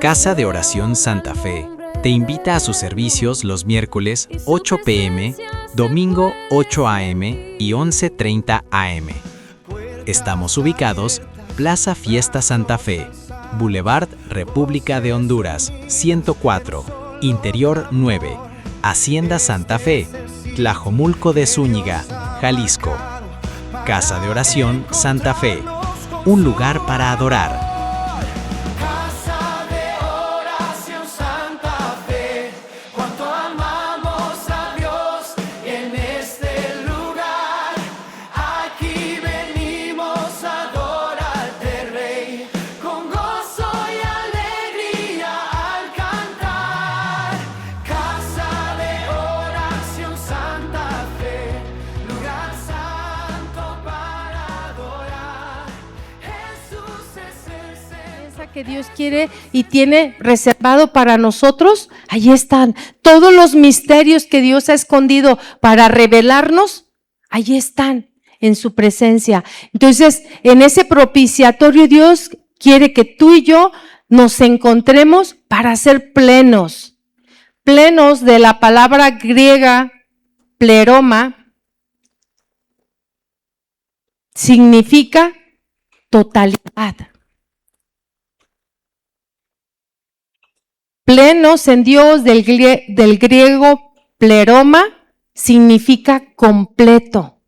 Casa de Oración Santa Fe te invita a sus servicios los miércoles 8 p.m., domingo 8 a.m. y 11:30 a.m. Estamos ubicados Plaza Fiesta Santa Fe, Boulevard República de Honduras, 104, Interior 9, Hacienda Santa Fe, Tlajomulco de Zúñiga, Jalisco. Casa de Oración Santa Fe, un lugar para adorar. Que Dios quiere y tiene reservado para nosotros, ahí están todos los misterios que Dios ha escondido para revelarnos, ahí están en su presencia. Entonces, en ese propiciatorio Dios quiere que tú y yo nos encontremos para ser plenos de la palabra griega pleroma, significa totalidad. Plenos en Dios del griego pleroma significa completo,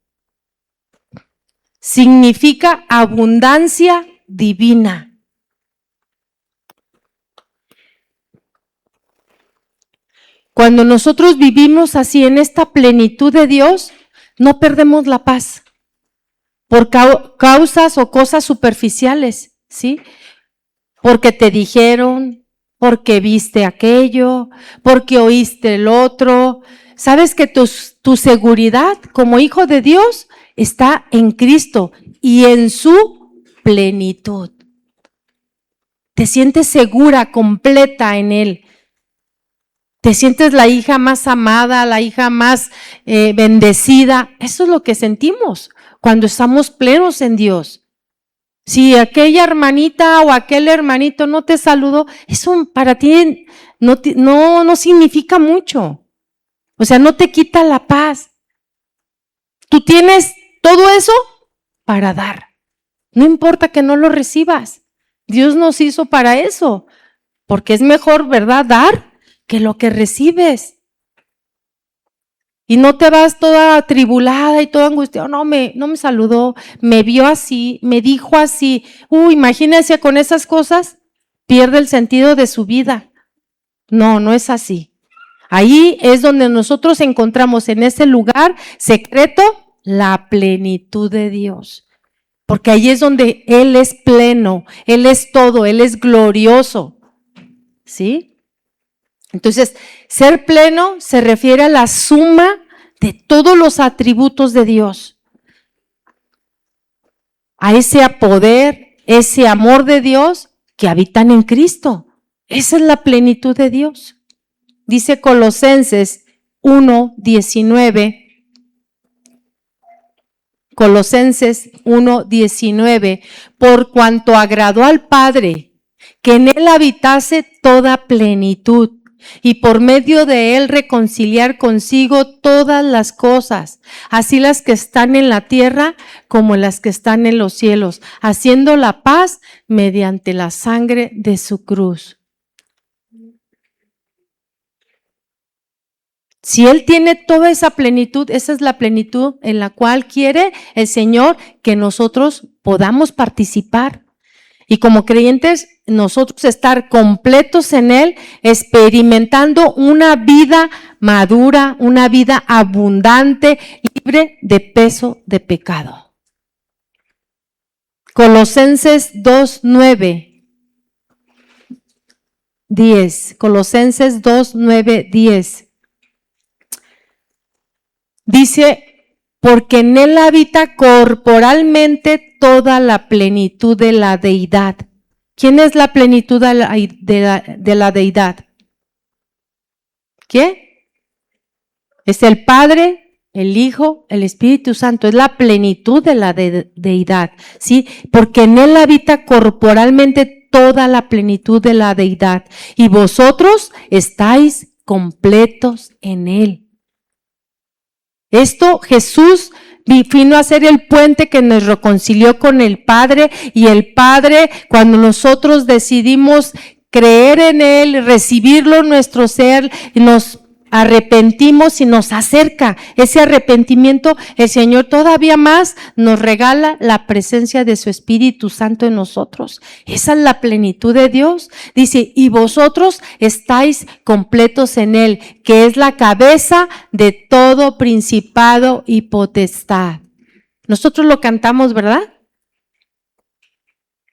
significa abundancia divina. Cuando nosotros vivimos así en esta plenitud de Dios, no perdemos la paz por causas o cosas superficiales, ¿sí? Porque te dijeron, porque viste aquello, porque oíste el otro. Sabes que tu seguridad como hijo de Dios está en Cristo y en su plenitud. Te sientes segura, completa en Él. Te sientes la hija más amada, la hija más bendecida. Eso es lo que sentimos cuando estamos plenos en Dios. Si aquella hermanita o aquel hermanito no te saludó, eso para ti no significa mucho. O sea, no te quita la paz. Tú tienes todo eso para dar. No importa que no lo recibas. Dios nos hizo para eso. Porque es mejor, ¿verdad?, dar que lo que recibes. Y no te vas toda atribulada y toda angustiada. No me saludó, me vio así, me dijo así. Imagínense con esas cosas, pierde el sentido de su vida. No es así. Ahí es donde nosotros encontramos en ese lugar secreto la plenitud de Dios. Porque ahí es donde Él es pleno, Él es todo, Él es glorioso. ¿Sí? Entonces, ser pleno se refiere a la suma de todos los atributos de Dios, a ese poder, ese amor de Dios que habitan en Cristo. Esa es la plenitud de Dios. Dice Colosenses 1:19. Colosenses 1:19, por cuanto agradó al Padre que en Él habitase toda plenitud, y por medio de Él reconciliar consigo todas las cosas, así las que están en la tierra como las que están en los cielos, haciendo la paz mediante la sangre de su cruz. Si Él tiene toda esa plenitud, esa es la plenitud en la cual quiere el Señor que nosotros podamos participar. Y como creyentes, nosotros estar completos en Él, experimentando una vida madura, una vida abundante, libre de peso de pecado. Colosenses 2:9, 10. Colosenses 2:9, 10. Dice, porque en Él habita corporalmente toda la plenitud de la deidad. ¿Quién es la plenitud de la deidad? ¿Qué? Es el Padre, el Hijo, el Espíritu Santo. Es la plenitud de la deidad, ¿sí? Porque en Él habita corporalmente toda la plenitud de la deidad, y vosotros estáis completos en Él. Esto Jesús vino a ser el puente que nos reconcilió con el Padre, y el Padre, cuando nosotros decidimos creer en Él, recibirlo en nuestro ser, nos arrepentimos y nos acerca ese arrepentimiento, el Señor todavía más nos regala la presencia de su Espíritu Santo en nosotros. Esa es la plenitud de Dios. Dice, y vosotros estáis completos en Él, que es la cabeza de todo principado y potestad. Nosotros lo cantamos, ¿verdad?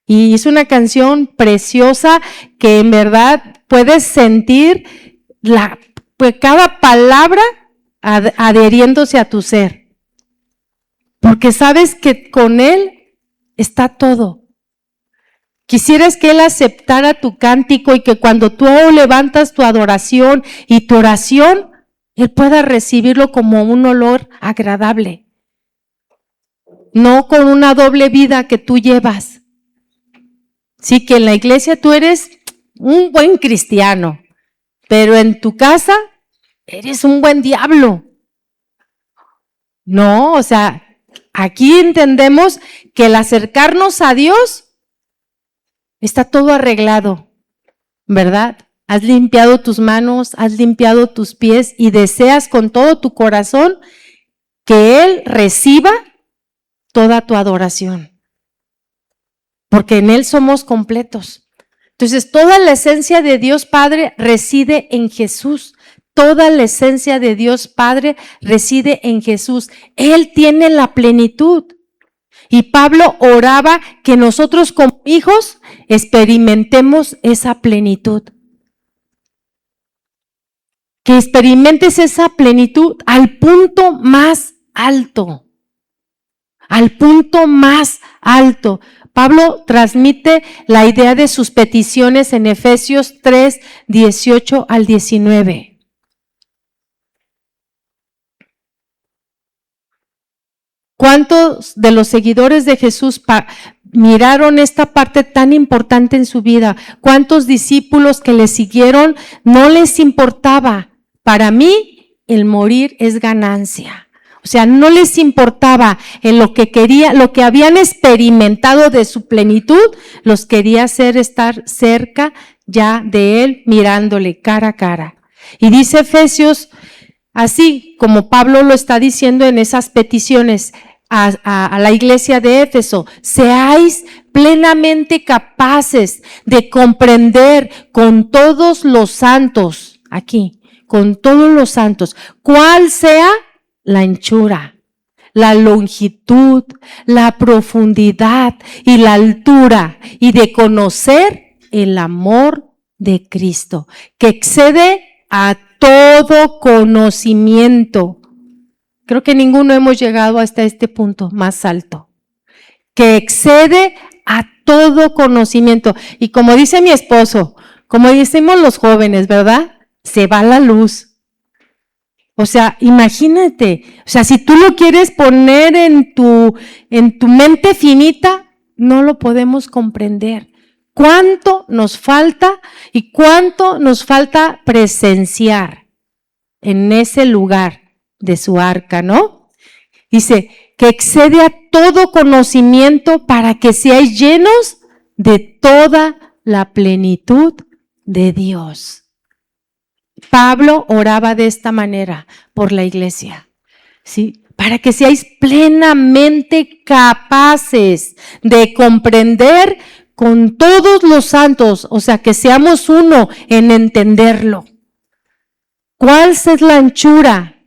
Y es una canción preciosa que en verdad puedes sentir pues cada palabra adheriéndose a tu ser, porque sabes que con Él está todo. Quisieras que Él aceptara tu cántico y que cuando tú levantas tu adoración y tu oración, Él pueda recibirlo como un olor agradable, no con una doble vida que tú llevas. Sí, que en la iglesia tú eres un buen cristiano, pero en tu casa eres un buen diablo. No, o sea, aquí entendemos que el acercarnos a Dios está todo arreglado, ¿verdad? Has limpiado tus manos, has limpiado tus pies y deseas con todo tu corazón que Él reciba toda tu adoración, porque en Él somos completos. Entonces, toda la esencia de Dios Padre reside en Jesús. Toda la esencia de Dios Padre reside en Jesús. Él tiene la plenitud. Y Pablo oraba que nosotros como hijos experimentemos esa plenitud. Que experimentes esa plenitud al punto más alto. Al punto más alto. Pablo transmite la idea de sus peticiones en Efesios 3, 18 al 19. ¿Cuántos de los seguidores de Jesús miraron esta parte tan importante en su vida? ¿Cuántos discípulos que le siguieron no les importaba? Para mí, el morir es ganancia. O sea, no les importaba en lo que quería, lo que habían experimentado de su plenitud, los quería hacer estar cerca ya de Él, mirándole cara a cara. Y dice Efesios, así como Pablo lo está diciendo en esas peticiones a la iglesia de Éfeso, seáis plenamente capaces de comprender con todos los santos, aquí, con todos los santos, cuál sea la anchura, la longitud, la profundidad y la altura, y de conocer el amor de Cristo, que excede a todo conocimiento. Creo que ninguno hemos llegado hasta este punto más alto, que excede a todo conocimiento. Y como dice mi esposo, como decimos los jóvenes, ¿verdad? Se va la luz. O sea, imagínate, o sea, si tú lo quieres poner en tu mente finita, no lo podemos comprender. ¿Cuánto nos falta y cuánto nos falta presenciar en ese lugar de su arca, ¿no? Dice, que excede a todo conocimiento para que seáis llenos de toda la plenitud de Dios. Pablo oraba de esta manera por la iglesia, ¿sí? Para que seáis plenamente capaces de comprender con todos los santos, o sea, que seamos uno en entenderlo. ¿Cuál es la anchura,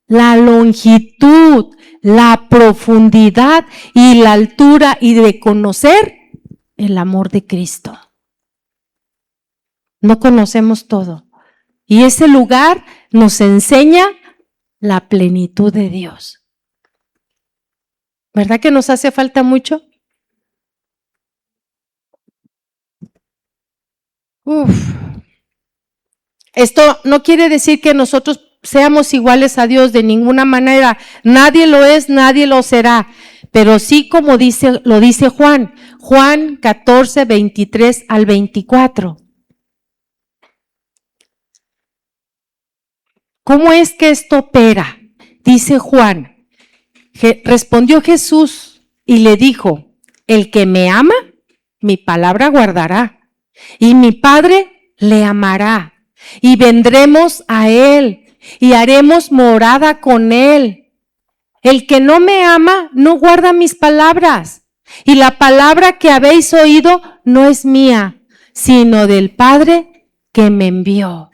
la longitud, la profundidad y la altura, y de conocer el amor de Cristo? No conocemos todo. Y ese lugar nos enseña la plenitud de Dios. ¿Verdad que nos hace falta mucho? Esto no quiere decir que nosotros seamos iguales a Dios de ninguna manera. Nadie lo es, nadie lo será. pero sí como lo dice Juan, Juan 14, 23 al 24. ¿Cómo es que esto opera? Dice Juan, respondió Jesús y le dijo, el que me ama, mi palabra guardará, y mi Padre le amará, y vendremos a él, y haremos morada con él. El que no me ama, no guarda mis palabras, y la palabra que habéis oído no es mía, sino del Padre que me envió.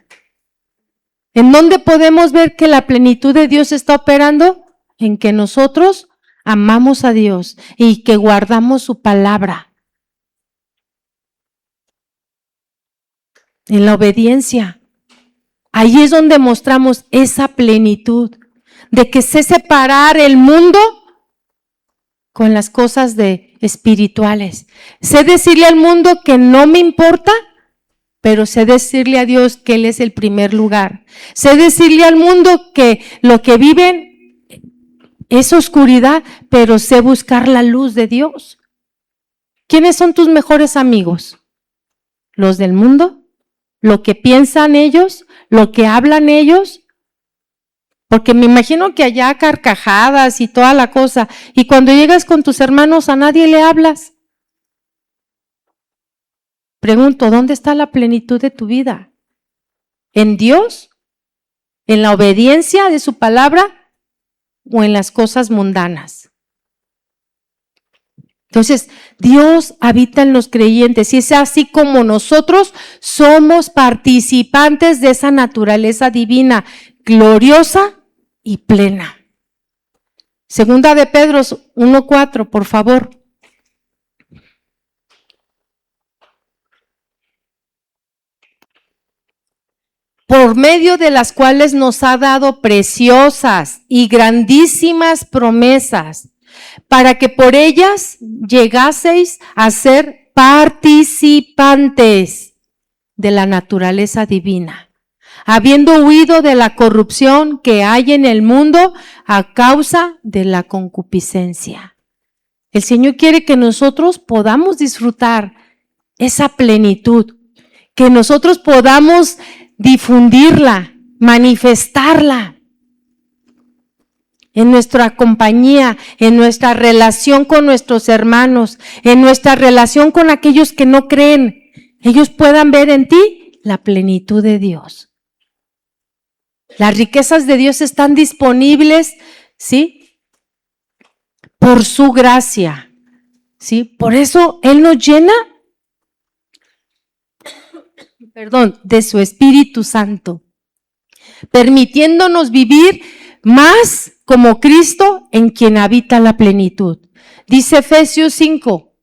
¿En dónde podemos ver que la plenitud de Dios está operando? En que nosotros amamos a Dios y que guardamos su palabra. En la obediencia. Ahí es donde mostramos esa plenitud de que sé separar el mundo con las cosas espirituales. Sé decirle al mundo que no me importa, pero sé decirle a Dios que Él es el primer lugar. Sé decirle al mundo que lo que viven es oscuridad, pero sé buscar la luz de Dios. ¿Quiénes son tus mejores amigos? ¿Los del mundo? ¿Lo que piensan ellos? ¿Lo que hablan ellos? Porque me imagino que allá carcajadas y toda la cosa, y cuando llegas con tus hermanos a nadie le hablas. Pregunto, ¿dónde está la plenitud de tu vida? ¿En Dios? ¿En la obediencia de su palabra? ¿O en las cosas mundanas? Entonces, Dios habita en los creyentes y es así como nosotros somos participantes de esa naturaleza divina, gloriosa y plena. Segunda de Pedro 1:4, por favor. Por medio de las cuales nos ha dado preciosas y grandísimas promesas, para que por ellas llegaseis a ser participantes de la naturaleza divina, habiendo huido de la corrupción que hay en el mundo a causa de la concupiscencia. El Señor quiere que nosotros podamos disfrutar esa plenitud, que nosotros podamos difundirla, manifestarla en nuestra compañía, en nuestra relación con nuestros hermanos, en nuestra relación con aquellos que no creen. Ellos puedan ver en ti la plenitud de Dios. Las riquezas de Dios están disponibles, ¿sí? Por su gracia, ¿sí? Por eso Él nos llena, de su Espíritu Santo, permitiéndonos vivir más como Cristo en quien habita la plenitud. Dice Efesios 5,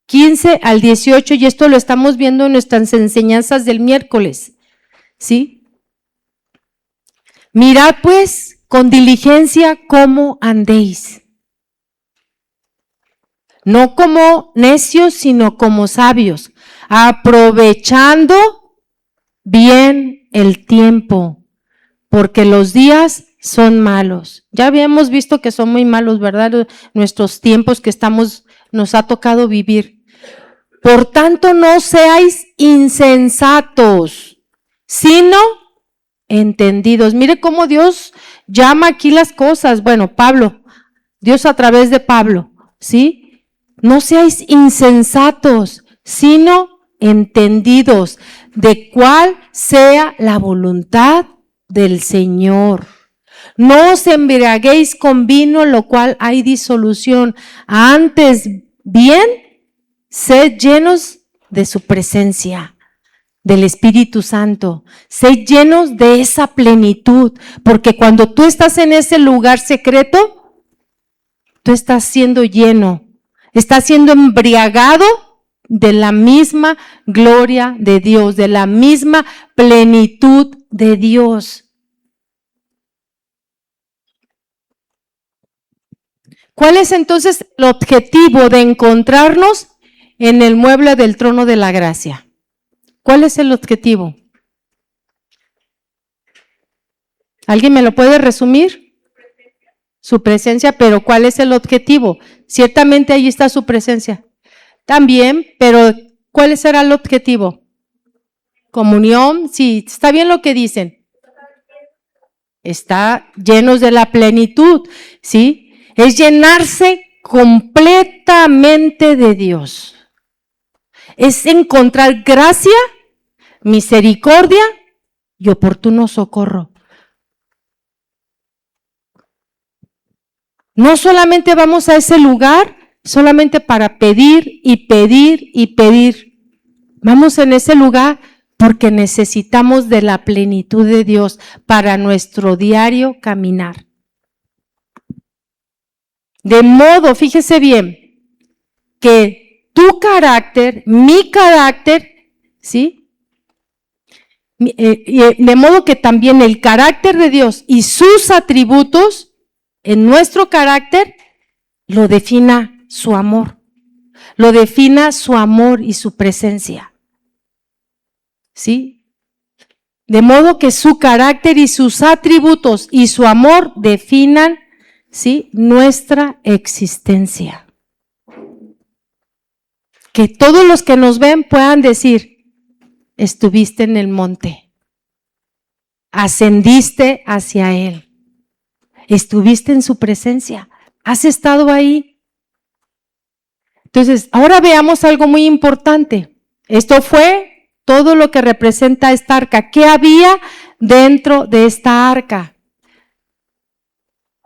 15 al 18, y esto lo estamos viendo en nuestras enseñanzas del miércoles, ¿sí? Mirad pues con diligencia cómo andéis, no como necios, sino como sabios, aprovechando bien el tiempo, porque los días son malos. Ya habíamos visto que son muy malos, ¿verdad? Nuestros tiempos que nos ha tocado vivir. Por tanto, no seáis insensatos, sino entendidos. Mire cómo Dios llama aquí las cosas. Bueno, Dios a través de Pablo, ¿sí? No seáis insensatos, sino entendidos de cuál sea la voluntad del Señor. No os embriaguéis con vino, lo cual hay disolución. Antes bien, sed llenos de su presencia, del Espíritu Santo. Sed llenos de esa plenitud, porque cuando tú estás en ese lugar secreto, tú estás siendo lleno, estás siendo embriagado de la misma gloria de Dios, de la misma plenitud de Dios. ¿Cuál es entonces el objetivo de encontrarnos en el mueble del trono de la gracia? ¿Cuál es el objetivo? ¿Alguien me lo puede resumir? Su presencia, pero ¿cuál es el objetivo? Ciertamente ahí está su presencia. También, pero ¿cuál será el objetivo? Comunión, sí, está bien lo que dicen. Está llenos de la plenitud, ¿sí? Es llenarse completamente de Dios. Es encontrar gracia, misericordia y oportuno socorro. No solamente vamos a ese lugar solamente para pedir y pedir y pedir. Vamos en ese lugar porque necesitamos de la plenitud de Dios para nuestro diario caminar. De modo, fíjese bien, que tu carácter, mi carácter, ¿sí? De modo que también el carácter de Dios y sus atributos en nuestro carácter lo defina su amor, lo defina su amor y su presencia, ¿sí? De modo que su carácter y sus atributos y su amor definan, ¿sí?, nuestra existencia. Que todos los que nos ven puedan decir, estuviste en el monte, ascendiste hacia Él, estuviste en su presencia, has estado ahí. Entonces, ahora veamos algo muy importante. Esto fue todo lo que representa esta arca. ¿Qué había dentro de esta arca?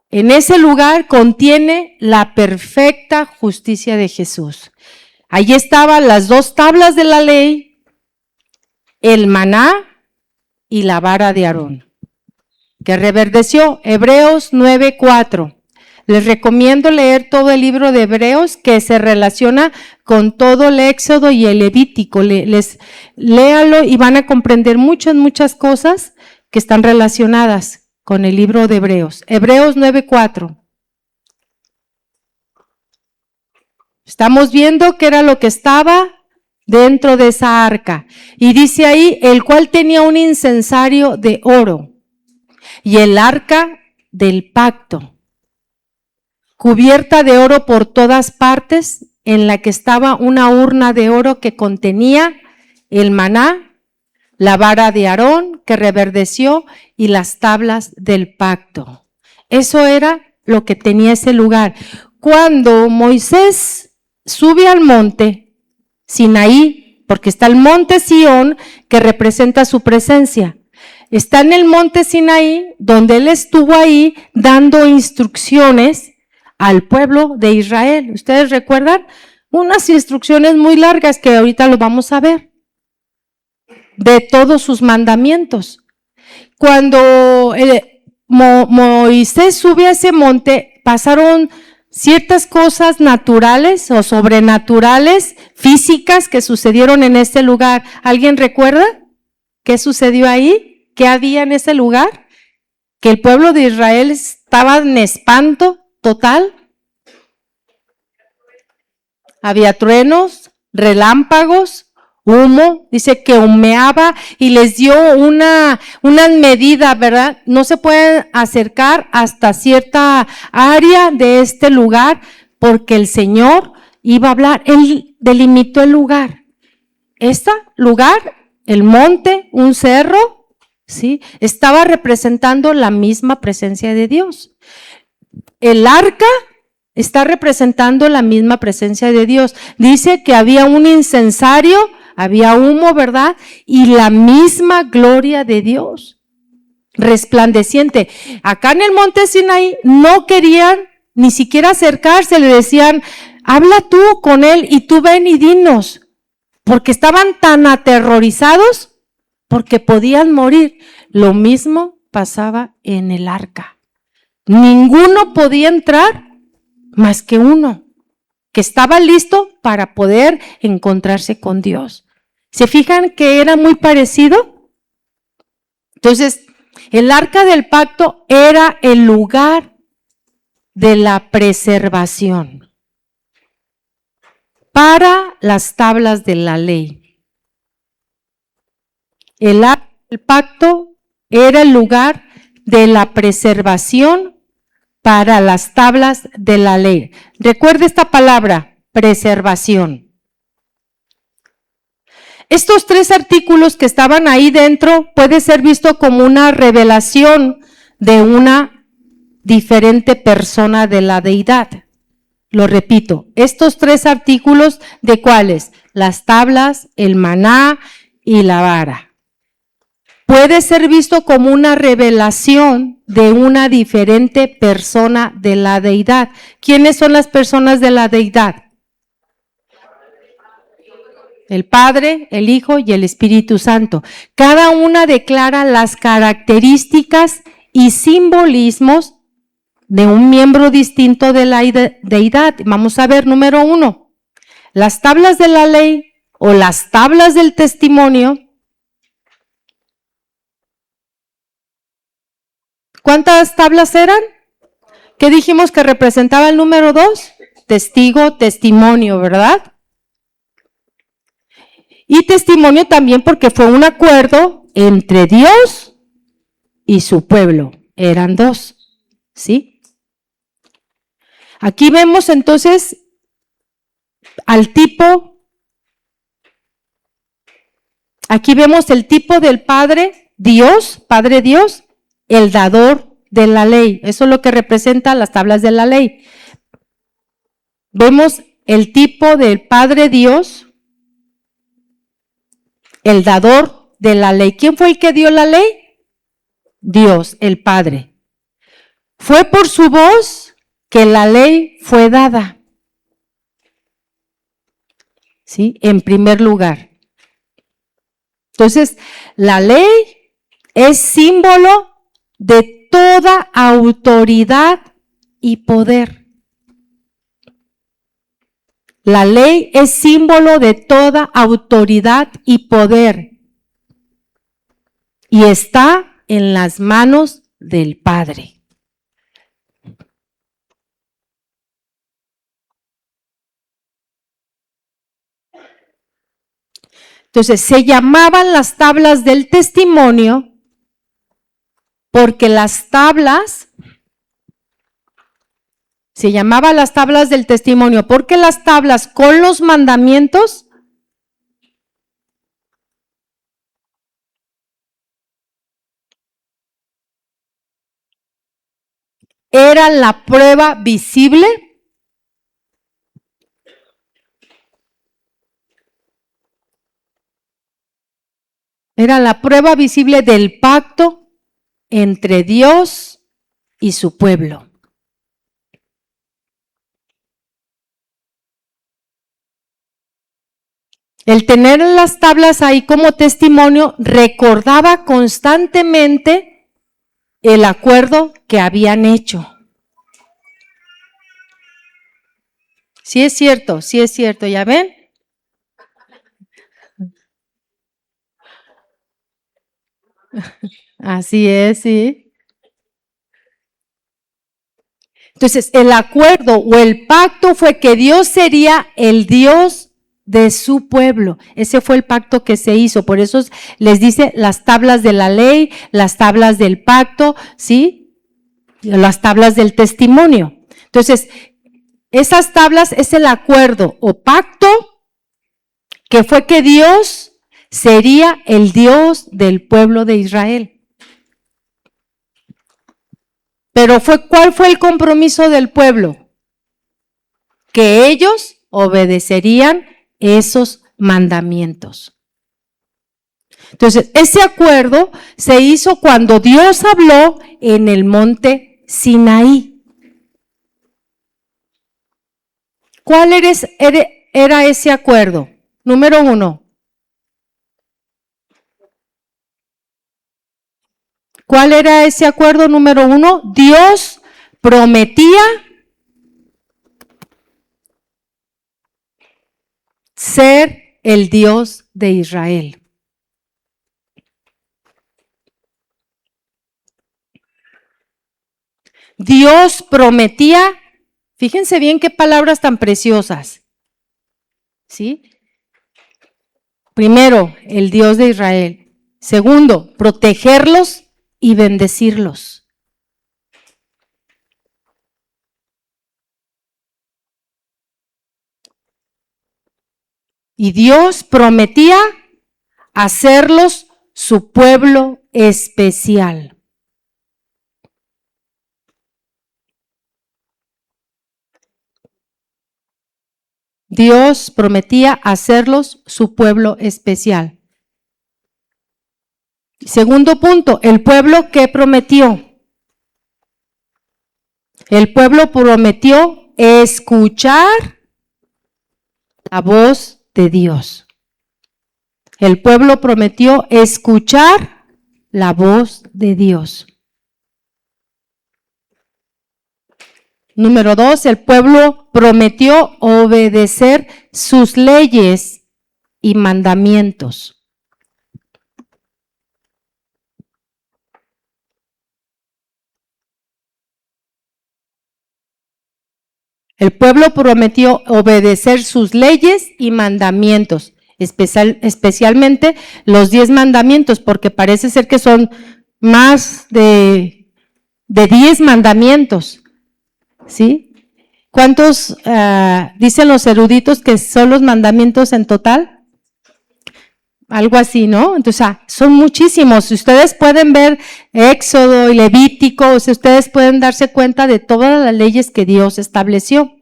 En ese lugar contiene la perfecta justicia de Jesús. Allí estaban las 2 tablas de la ley, el maná y la vara de Aarón, que reverdeció. Hebreos 9:4. Les recomiendo leer todo el libro de Hebreos, que se relaciona con todo el Éxodo y el Levítico. Léalo y van a comprender muchas cosas que están relacionadas con el libro de Hebreos. Hebreos 9:4. Estamos viendo qué era lo que estaba dentro de esa arca. Y dice ahí, el cual tenía un incensario de oro y el arca del pacto, cubierta de oro por todas partes, en la que estaba una urna de oro que contenía el maná, la vara de Aarón que reverdeció y las tablas del pacto. Eso era lo que tenía ese lugar. Cuando Moisés sube al monte Sinaí, porque está el monte Sión que representa su presencia. Está en el monte Sinaí, donde él estuvo ahí dando instrucciones al pueblo de Israel. ¿Ustedes recuerdan? Unas instrucciones muy largas que ahorita lo vamos a ver, de todos sus mandamientos. Cuando Moisés sube a ese monte, pasaron ciertas cosas naturales o sobrenaturales, físicas, que sucedieron en ese lugar. ¿Alguien recuerda qué sucedió ahí? ¿Qué había en ese lugar? Que el pueblo de Israel estaba en espanto total. Había truenos, relámpagos, humo, dice que humeaba y les dio una medida, ¿verdad? No se pueden acercar hasta cierta área de este lugar porque el Señor iba a hablar. Él delimitó el lugar. Este lugar, el monte, un cerro, ¿sí?, estaba representando la misma presencia de Dios. El arca está representando la misma presencia de Dios. Dice que había un incensario, había humo, ¿verdad? Y la misma gloria de Dios, resplandeciente. Acá en el monte Sinaí no querían ni siquiera acercarse, le decían, habla tú con él y tú ven y dinos, porque estaban tan aterrorizados porque podían morir. Lo mismo pasaba en el arca. Ninguno podía entrar más que uno, que estaba listo para poder encontrarse con Dios. ¿Se fijan que era muy parecido? Entonces, el arca del pacto era el lugar de la preservación para las tablas de la ley. El arca del pacto era el lugar de la preservación para las tablas de la ley. Recuerde esta palabra, preservación. Estos 3 artículos que estaban ahí dentro puede ser visto como una revelación de una diferente persona de la deidad. Lo repito, estos 3 artículos, ¿de cuáles? Las tablas, el maná y la vara. Puede ser visto como una revelación de una diferente persona de la deidad. ¿Quiénes son las personas de la deidad? El Padre, el Hijo y el Espíritu Santo. Cada una declara las características y simbolismos de un miembro distinto de la deidad. Vamos a ver, número 1, las tablas de la ley o las tablas del testimonio. ¿Cuántas tablas eran? ¿Qué dijimos que representaba el número 2? Testigo, testimonio, ¿verdad? Y testimonio también porque fue un acuerdo entre Dios y su pueblo. Eran 2, ¿sí? Aquí vemos entonces al tipo, aquí vemos el tipo del Padre Dios, Padre Dios, el dador de la ley. Eso es lo que representa las tablas de la ley. Vemos el tipo del Padre Dios, el dador de la ley. ¿Quién fue el que dio la ley? Dios, el Padre. Fue por su voz que la ley fue dada. ¿Sí? En primer lugar. Entonces, la ley es símbolo de toda autoridad y poder. La ley es símbolo de toda autoridad y poder. Y está en las manos del Padre. Entonces, se llamaban las tablas del testimonio porque las tablas, se llamaban las tablas del testimonio porque las tablas con los mandamientos eran la prueba visible del pacto entre Dios y su pueblo. El tener las tablas ahí como testimonio recordaba constantemente el acuerdo que habían hecho. Sí es cierto, ¿ya ven? Así es, sí. Entonces, el acuerdo o el pacto fue que Dios sería el Dios de su pueblo. Ese fue el pacto que se hizo. Por eso les dice las tablas de la ley, las tablas del pacto, ¿sí? Las tablas del testimonio. Entonces, esas tablas es el acuerdo o pacto que fue que Dios sería el Dios del pueblo de Israel. Pero ¿cuál fue el compromiso del pueblo? Que ellos obedecerían esos mandamientos. Entonces, ese acuerdo se hizo cuando Dios habló en el monte Sinaí. ¿Cuál era ese acuerdo? Número 1. ¿Cuál era ese acuerdo número 1? Dios prometía ser el Dios de Israel. Dios prometía, fíjense bien qué palabras tan preciosas, ¿sí? Primero, el Dios de Israel. Segundo, protegerlos y bendecirlos. Y Dios prometía hacerlos su pueblo especial. Dios prometía hacerlos su pueblo especial. Segundo punto, el pueblo que prometió. El pueblo prometió escuchar la voz de Dios. El pueblo prometió escuchar la voz de Dios. Número 2, el pueblo prometió obedecer sus leyes y mandamientos. El pueblo prometió obedecer sus leyes y mandamientos, especialmente los 10 mandamientos, porque parece ser que son más de 10 mandamientos, ¿sí? ¿Cuántos dicen los eruditos que son los mandamientos en total? Algo así, ¿no? Entonces, son muchísimos. Ustedes pueden ver Éxodo y Levítico, o sea, ustedes pueden darse cuenta de todas las leyes que Dios estableció.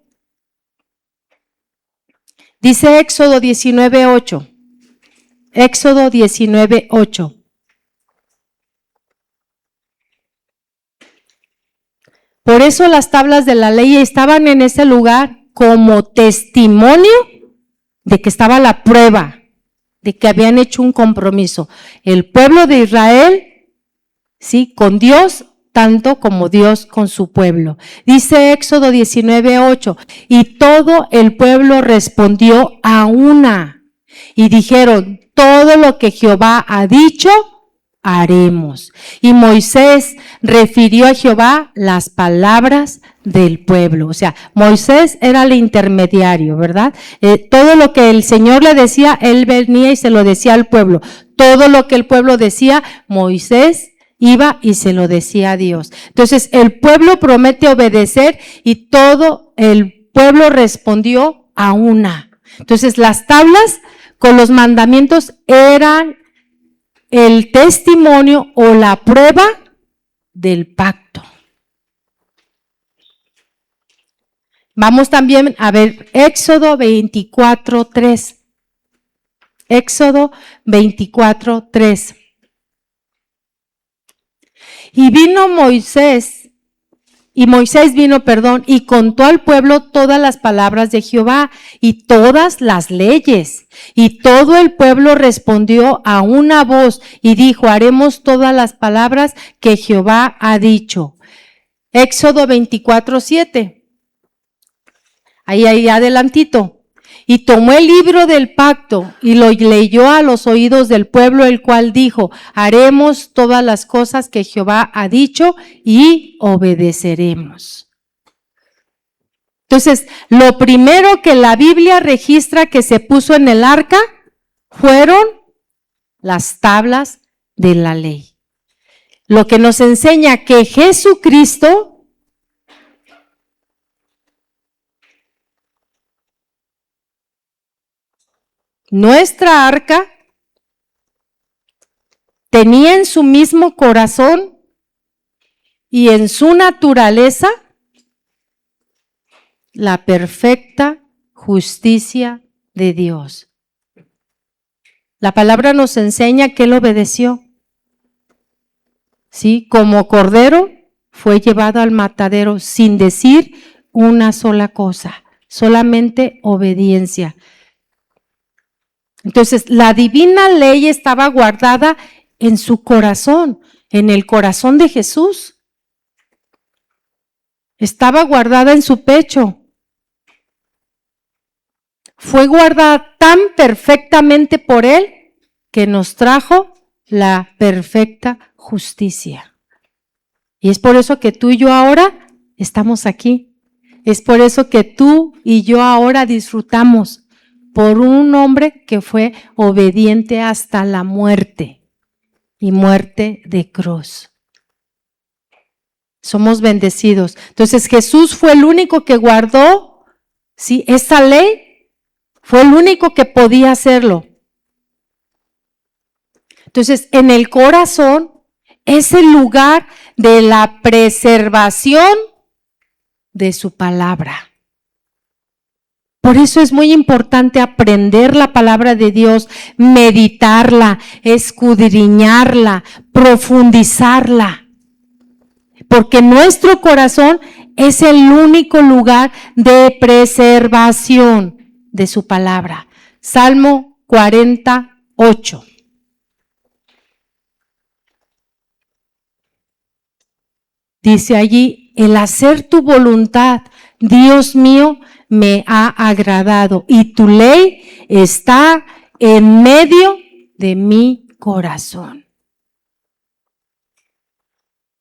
Dice Éxodo 19:8. Éxodo 19:8. Por eso las tablas de la ley estaban en ese lugar como testimonio de que estaba la prueba, de que habían hecho un compromiso. El pueblo de Israel, sí, con Dios, tanto como Dios con su pueblo. Dice Éxodo 19:8, y todo el pueblo respondió a una, y dijeron, todo lo que Jehová ha dicho, haremos. Y Moisés refirió a Jehová las palabras del pueblo. O sea, Moisés era el intermediario, ¿verdad? Todo lo que el Señor le decía, él venía y se lo decía al pueblo. Todo lo que el pueblo decía, Moisés iba y se lo decía a Dios. Entonces, el pueblo promete obedecer y todo el pueblo respondió a una. Entonces, las tablas con los mandamientos eran el testimonio o la prueba del pacto. Vamos también a ver Éxodo 24:3. Éxodo 24:3. Y Moisés vino, y contó al pueblo todas las palabras de Jehová y todas las leyes. Y todo el pueblo respondió a una voz y dijo, haremos todas las palabras que Jehová ha dicho. Éxodo 24:7. Ahí adelantito. Y tomó el libro del pacto y lo leyó a los oídos del pueblo, el cual dijo, haremos todas las cosas que Jehová ha dicho y obedeceremos. Entonces, lo primero que la Biblia registra que se puso en el arca fueron las tablas de la ley. Lo que nos enseña que Jesucristo, nuestra arca, tenía en su mismo corazón y en su naturaleza la perfecta justicia de Dios. La palabra nos enseña que él obedeció. Sí, como cordero fue llevado al matadero sin decir una sola cosa, solamente obediencia. Entonces, la divina ley estaba guardada en su corazón, en el corazón de Jesús. Estaba guardada en su pecho. Fue guardada tan perfectamente por él que nos trajo la perfecta justicia. Y es por eso que tú y yo ahora estamos aquí. Es por eso que tú y yo ahora disfrutamos por un hombre que fue obediente hasta la muerte y muerte de cruz. Somos bendecidos. Entonces Jesús fue el único que guardó, ¿sí?, esa ley Fue el único que podía hacerlo. Entonces, en el corazón es el lugar de la preservación de su palabra. Por eso es muy importante aprender la palabra de Dios, meditarla, escudriñarla, profundizarla. Porque nuestro corazón es el único lugar de preservación de su palabra. Salmo 48. Dice allí, el hacer tu voluntad, Dios mío, me ha agradado y tu ley está en medio de mi corazón.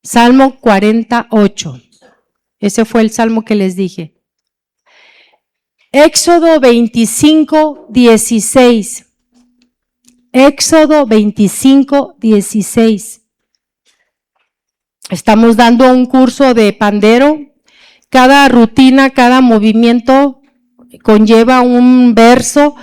Salmo 48. Ese fue el salmo que les dije. Éxodo 25, 16. Éxodo 25, 16. Estamos dando un curso de pandero. Cada rutina, cada movimiento conlleva un verso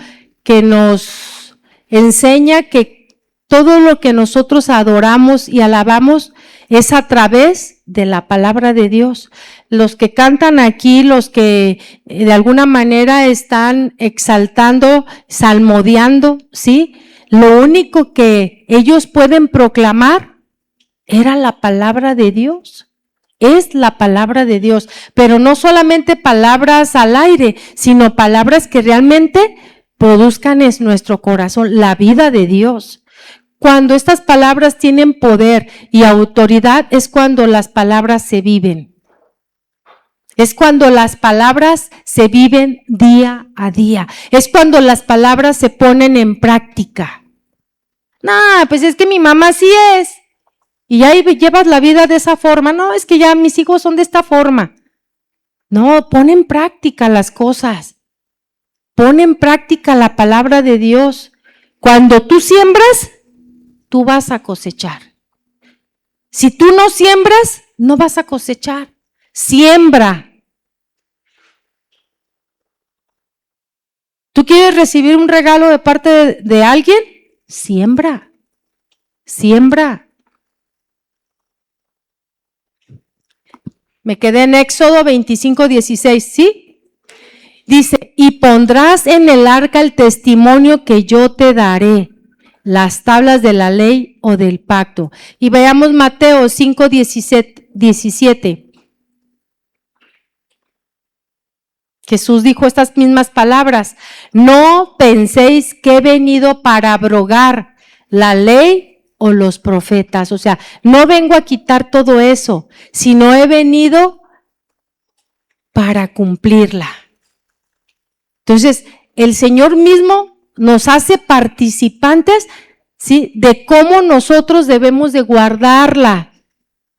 que nos enseña que todo lo que nosotros adoramos y alabamos es a través de la palabra de Dios. Los que cantan aquí, los que de alguna manera están exaltando, salmodiando, ¿sí? Lo único que ellos pueden proclamar era la palabra de Dios. Es la palabra de Dios, pero no solamente palabras al aire, sino palabras que realmente produzcan en nuestro corazón la vida de Dios. Cuando estas palabras tienen poder y autoridad es cuando las palabras se viven. Es cuando las palabras se viven día a día. Es cuando las palabras se ponen en práctica. Pues es que mi mamá sí es. Y ahí llevas la vida de esa forma. No, es que ya mis hijos son de esta forma. No, pon en práctica las cosas. Pon en práctica la palabra de Dios. Cuando tú siembras, tú vas a cosechar. Si tú no siembras, no vas a cosechar. Siembra. ¿Tú quieres recibir un regalo de parte de alguien? Siembra. Siembra. Me quedé en Éxodo 25, 16, ¿sí? Dice, y pondrás en el arca el testimonio que yo te daré, las tablas de la ley o del pacto. Y veamos Mateo 5, 17. Jesús dijo estas mismas palabras, no penséis que he venido para abrogar la ley o los profetas, o sea, no vengo a quitar todo eso, sino he venido para cumplirla. Entonces, el Señor mismo nos hace participantes, ¿sí?, de cómo nosotros debemos de guardarla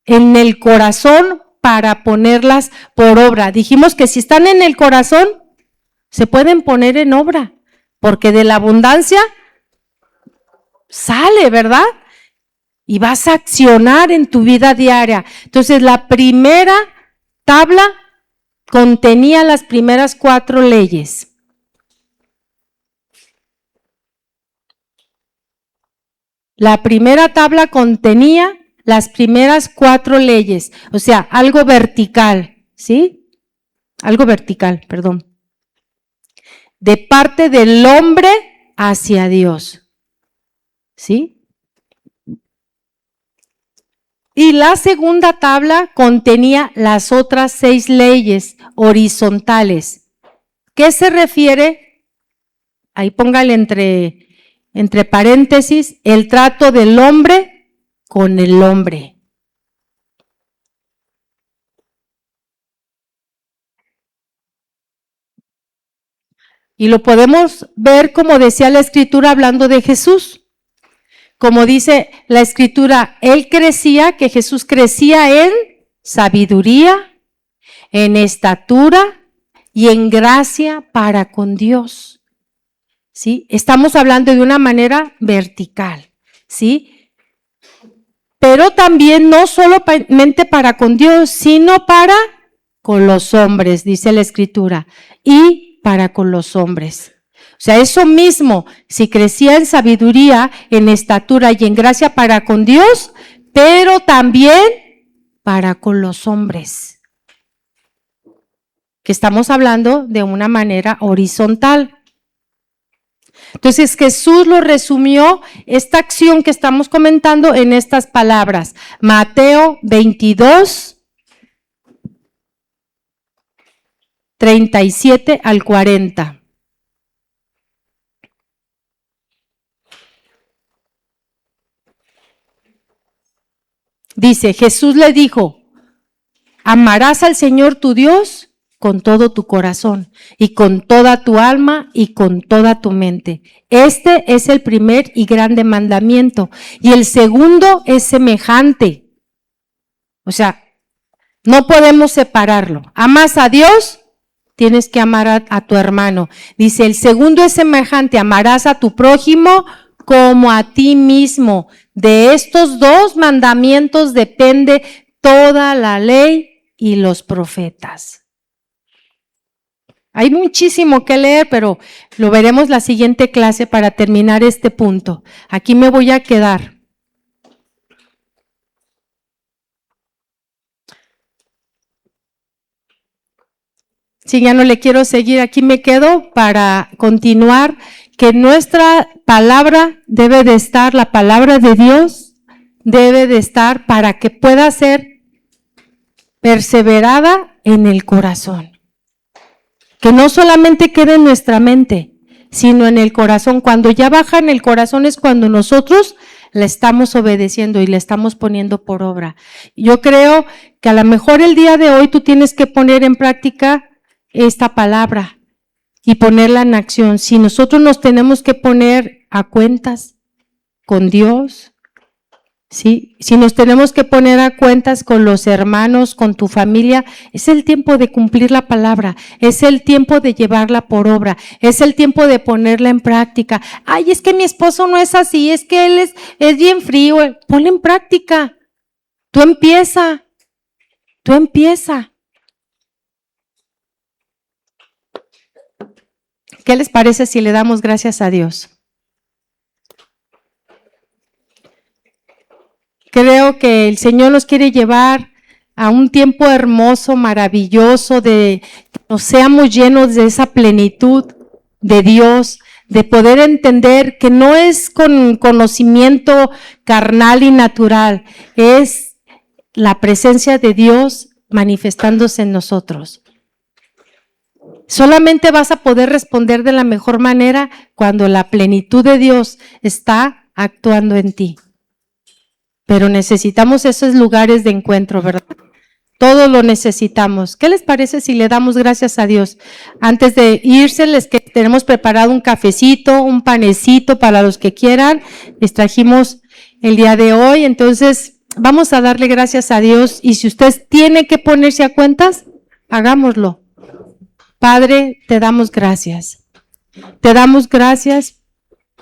en el corazón para ponerlas por obra. Dijimos que si están en el corazón, se pueden poner en obra, porque de la abundancia sale, ¿verdad? Y vas a accionar en tu vida diaria. Entonces, la primera tabla contenía las primeras 4 leyes. La primera tabla contenía las primeras 4 leyes, o sea, algo vertical, ¿sí? Algo vertical, perdón. De parte del hombre hacia Dios, ¿sí? Y la segunda tabla contenía las otras 6 leyes horizontales. ¿Qué se refiere? Ahí póngale entre paréntesis, el trato del hombre con el hombre. Y lo podemos ver como decía la Escritura hablando de Jesús. Como dice la Escritura, él crecía, que Jesús crecía en sabiduría, en estatura y en gracia para con Dios. ¿Sí? Estamos hablando de una manera vertical, ¿sí? Pero también no solamente para con Dios, sino para con los hombres, dice la Escritura, y para con los hombres. O sea, eso mismo, si crecía en sabiduría, en estatura y en gracia para con Dios, pero también para con los hombres. Que estamos hablando de una manera horizontal. Entonces Jesús lo resumió, esta acción que estamos comentando, en estas palabras. Mateo 22, 37 al 40. Dice, Jesús le dijo, amarás al Señor tu Dios con todo tu corazón y con toda tu alma y con toda tu mente. Este es el primer y grande mandamiento. Y el segundo es semejante. O sea, no podemos separarlo. Amas a Dios, tienes que amar a tu hermano. Dice, el segundo es semejante, amarás a tu prójimo como a ti mismo. De estos dos mandamientos depende toda la ley y los profetas. Hay muchísimo que leer, pero lo veremos la siguiente clase para terminar este punto. Aquí me voy a quedar. Si ya no le quiero seguir, aquí me quedo para continuar, que nuestra palabra debe de estar, la palabra de Dios debe de estar para que pueda ser perseverada en el corazón. Que no solamente quede en nuestra mente, sino en el corazón. Cuando ya baja en el corazón es cuando nosotros le estamos obedeciendo y le estamos poniendo por obra. Yo creo que a lo mejor el día de hoy tú tienes que poner en práctica esta palabra y ponerla en acción. Si nosotros nos tenemos que poner a cuentas con Dios, ¿sí? Si nos tenemos que poner a cuentas con los hermanos, con tu familia, es el tiempo de cumplir la palabra, es el tiempo de llevarla por obra, es el tiempo de ponerla en práctica. Ay, es que mi esposo no es así, es que él es bien frío. Ponla en práctica. Tú empieza. ¿Qué les parece si le damos gracias a Dios? Creo que el Señor nos quiere llevar a un tiempo hermoso, maravilloso, de que nos seamos llenos de esa plenitud de Dios, de poder entender que no es con conocimiento carnal y natural, es la presencia de Dios manifestándose en nosotros. Solamente vas a poder responder de la mejor manera cuando la plenitud de Dios está actuando en ti. Pero necesitamos esos lugares de encuentro, ¿verdad? Todo lo necesitamos. ¿Qué les parece si le damos gracias a Dios? Antes de irse, tenemos preparado un cafecito, un panecito para los que quieran. Les trajimos el día de hoy, entonces vamos a darle gracias a Dios. Y si usted tiene que ponerse a cuentas, hagámoslo. Padre, te damos gracias. Te damos gracias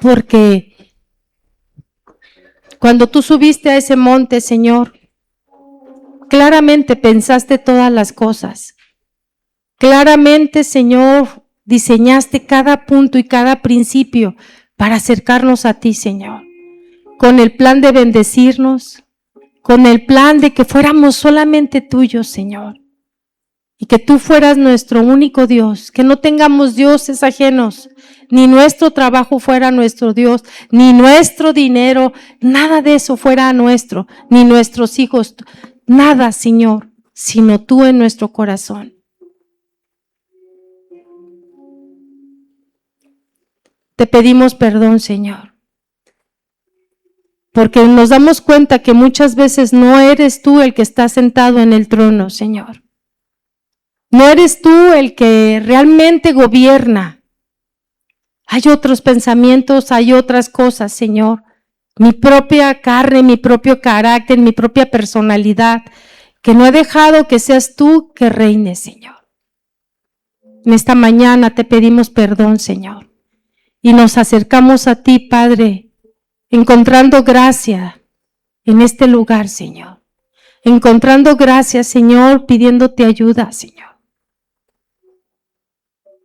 porque cuando tú subiste a ese monte, Señor, claramente pensaste todas las cosas. Claramente, Señor, diseñaste cada punto y cada principio para acercarnos a ti, Señor. Con el plan de bendecirnos, con el plan de que fuéramos solamente tuyos, Señor. Y que tú fueras nuestro único Dios, que no tengamos dioses ajenos, ni nuestro trabajo fuera nuestro Dios, ni nuestro dinero, nada de eso fuera nuestro, ni nuestros hijos, nada, Señor, sino tú en nuestro corazón. Te pedimos perdón, Señor, porque nos damos cuenta que muchas veces no eres tú el que está sentado en el trono, Señor. No eres tú el que realmente gobierna. Hay otros pensamientos, hay otras cosas, Señor. Mi propia carne, mi propio carácter, mi propia personalidad, que no he dejado que seas tú que reines, Señor. En esta mañana te pedimos perdón, Señor. Y nos acercamos a ti, Padre, encontrando gracia en este lugar, Señor. Encontrando gracia, Señor, pidiéndote ayuda, Señor.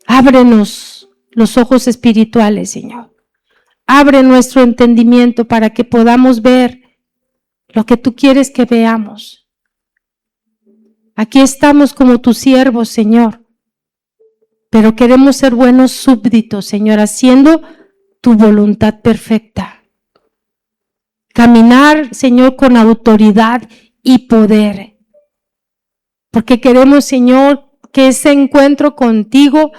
Ábrenos los ojos espirituales, Señor. Abre nuestro entendimiento para que podamos ver lo que tú quieres que veamos. Aquí estamos como tus siervos, Señor, pero queremos ser buenos súbditos, Señor, haciendo tu voluntad perfecta. Caminar, Señor, con autoridad y poder. Porque queremos, Señor, que ese encuentro contigo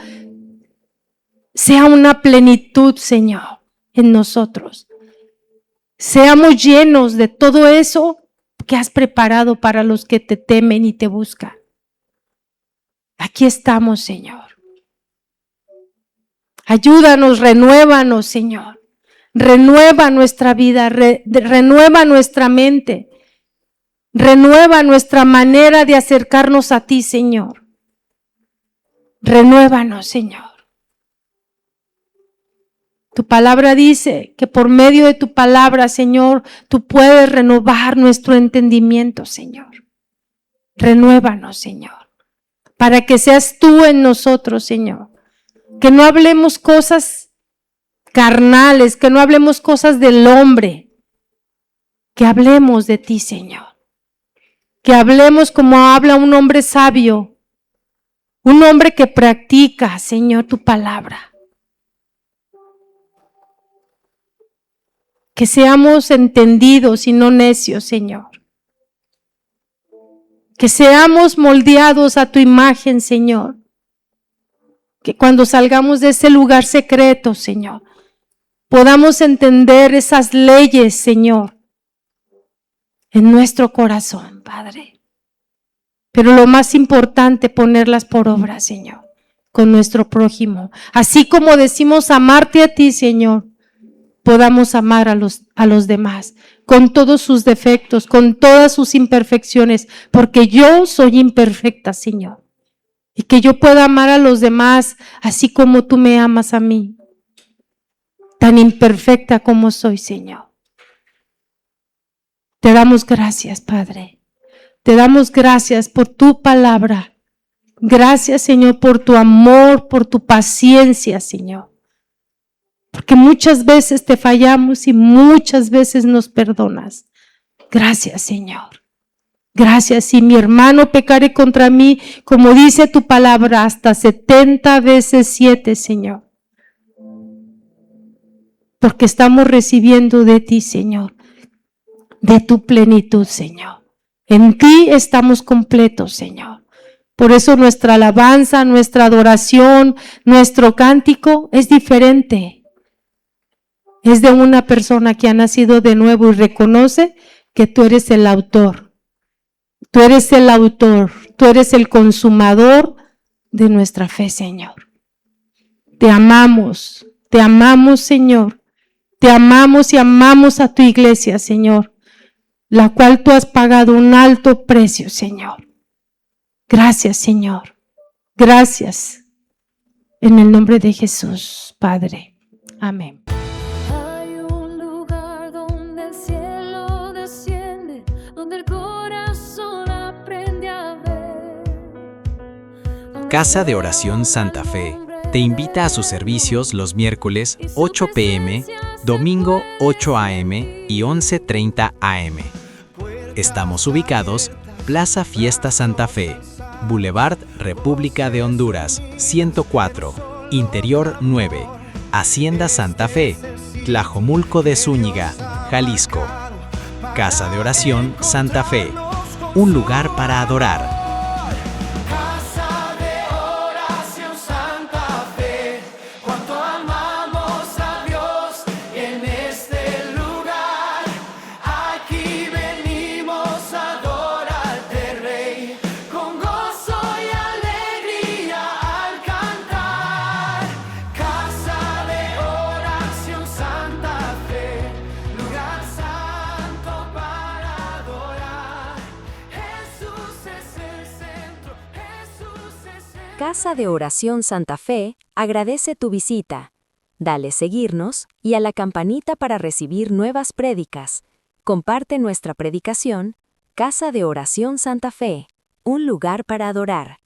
sea una plenitud, Señor, en nosotros. Seamos llenos de todo eso que has preparado para los que te temen y te buscan. Aquí estamos, Señor. Ayúdanos, renuévanos, Señor. Renueva nuestra vida, renueva nuestra mente. Renueva nuestra manera de acercarnos a ti, Señor. Renuévanos, Señor. Tu palabra dice que por medio de tu palabra, Señor, tú puedes renovar nuestro entendimiento, Señor. Renuévanos, Señor, para que seas tú en nosotros, Señor. Que no hablemos cosas carnales, que no hablemos cosas del hombre, que hablemos de ti, Señor. Que hablemos como habla un hombre sabio, un hombre que practica, Señor, tu palabra. Que seamos entendidos y no necios, Señor. Que seamos moldeados a tu imagen, Señor. Que cuando salgamos de ese lugar secreto, Señor, podamos entender esas leyes, Señor, en nuestro corazón, Padre. Pero lo más importante, ponerlas por obra, Señor, con nuestro prójimo. Así como decimos amarte a ti, Señor, podamos amar a los demás, con todos sus defectos, con todas sus imperfecciones, porque yo soy imperfecta, Señor. Y que yo pueda amar a los demás así como tú me amas a mí, tan imperfecta como soy, Señor. Te damos gracias, Padre. Te damos gracias por tu palabra. Gracias, Señor, por tu amor, por tu paciencia, Señor. Porque muchas veces te fallamos y muchas veces nos perdonas. Gracias, Señor. Gracias. Si mi hermano pecare contra mí, como dice tu palabra, hasta 70 veces 7, Señor. Porque estamos recibiendo de ti, Señor, de tu plenitud, Señor. En ti estamos completos, Señor. Por eso nuestra alabanza, nuestra adoración, nuestro cántico es diferente. Es de una persona que ha nacido de nuevo y reconoce que tú eres el autor. Tú eres el autor, tú eres el consumador de nuestra fe, Señor. Te amamos, Señor. Te amamos y amamos a tu iglesia, Señor, la cual tú has pagado un alto precio, Señor. Gracias, Señor. Gracias. En el nombre de Jesús, Padre. Amén. Casa de Oración Santa Fe te invita a sus servicios los miércoles 8 p.m., domingo 8 a.m. y 11:30 a.m. Estamos ubicados Plaza Fiesta Santa Fe, Boulevard República de Honduras, 104, Interior 9, Hacienda Santa Fe, Tlajomulco de Zúñiga, Jalisco. Casa de Oración Santa Fe, un lugar para adorar. Casa de Oración Santa Fe agradece tu visita. Dale seguirnos y a la campanita para recibir nuevas prédicas. Comparte nuestra predicación. Casa de Oración Santa Fe, un lugar para adorar.